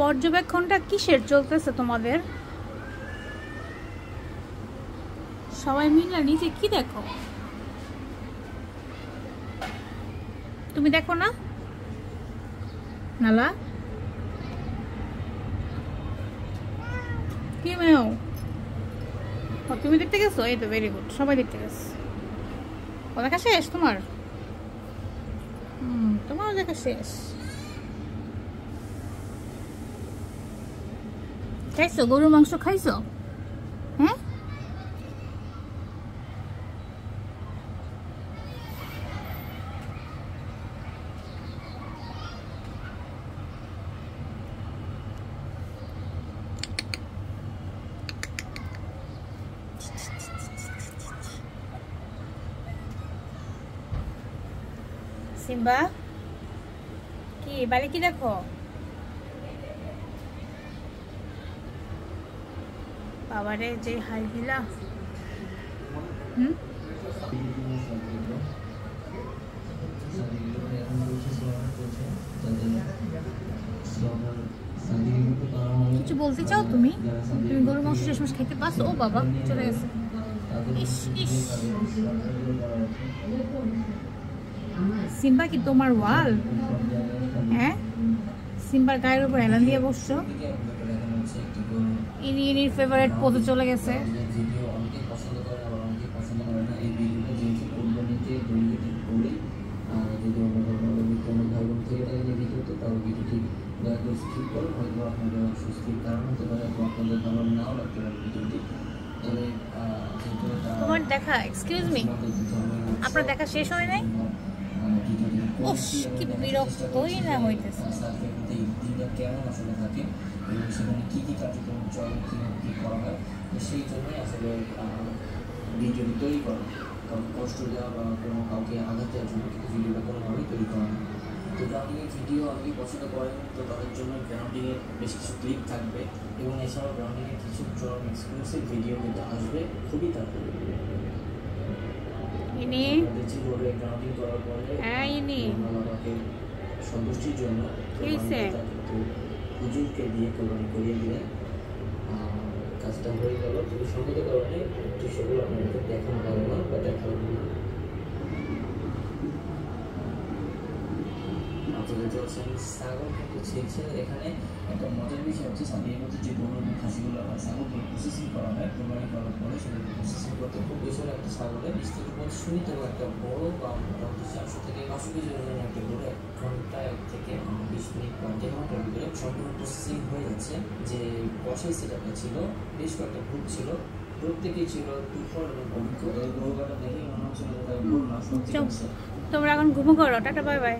পর্যবেক্ষণটা কিসের চলতেছে তোমাদের? সবাই মিলে নিচে কি দেখো? তুমি দেখো না নালা? কি মেও? তুমি দেখতে গেছো? এই তো ভেরি গুড, সবাই দেখতে গেছে। ও দেখা শেষ তোমার? তোমার দেখা শেষ। খাইছো? গরুর মাংস খাইছো? হ্যাঁ, সিম্বা কি বাইরে কি দেখো? বাবারে যে হাই দিলা। কিছু বলতে চাও তুমি? তুমি গরুর মাংস শেষমেশ খেতে পারছো? ও বাবা চলে গেছে। ইস ইস, সিম্বা কি তোমার ওয়াল? হ্যাঁ, সিম্বার গায়ের উপর এলান দিয়ে বসছো। ইনির ফেভারিট পথে চলে গেছে। তোমার দেখা, এক্সকিউজ মি, আপনার দেখা শেষ হয় নাই? ওস কি বিরক্তই না হইতেছে। কেমন আসলে থাকে এবং সেখানে কী কী কার্যক্রম চলে, কী করা হয়, সেই জন্যই আসলে ভিডিওটি তৈরি করা। কারণ কষ্ট দেওয়া বা কোনো কাউকে আঘাত দেওয়ার জন্য কিন্তু ভিডিওটা কোনোভাবেই তৈরি করা হয়। তো গ্রাউন্ডিংয়ের ভিডিও অনেকেই পছন্দ করেন, তো তাদের জন্য গ্রাউন্ডিংয়ের বেশ কিছু ক্লিপ থাকবে এবং এছাড়াও গ্রাউন্ডিংয়ের কিছু চরম এক্সক্লুসিভ ভিডিও কিন্তু আসবে খুবই তাড়াতাড়ি। গ্রাউন্ডিং করার পরে বাবাকে সন্তুষ্টির জন্য হুজুরকে দিয়ে কোরবানি করিয়ে দিলেন। কাজটা হয়ে গেল, কিন্তু সংগত কারণে দৃশ্যগুলো আপনাদেরকে দেখানো হবে না বা দেখাবো না। ছাগল কিন্তু ছিলছে। এখানে একটা মজার বিষয় হচ্ছে সাদিয়ার মধ্যে যে গরু এবং খাসিগুলো বা ছাগলগুলো প্রসেসিং করা হয় কোরবানি করার পরে, সেগুলো প্রসেসিং করতে খুব বেশি হলে একটা ছাগলের 20 থেকে 25 মিনিট এবং একটা বড় বা মোটামুটি 400 থেকে 500 কেজি ওজনের একটা গরু 1 ঘন্টা 1 থেকে 20 মিনিট বা 1.5 ঘন্টার ভিতরে সম্পূর্ণ প্রসেসিং হয়ে যাচ্ছে। যে কষাই সেটআপটা ছিল, বেশ কয়েকটা গ্রুপ ছিল, প্রত্যেকেই ছিল তুফল এবং অভিজ্ঞ। এই গরু কাটা দেখে মনে হচ্ছিল যে তার গরু না সত্যি। তোমরা এখন ঘুমো করো, টাটা বাই বাই।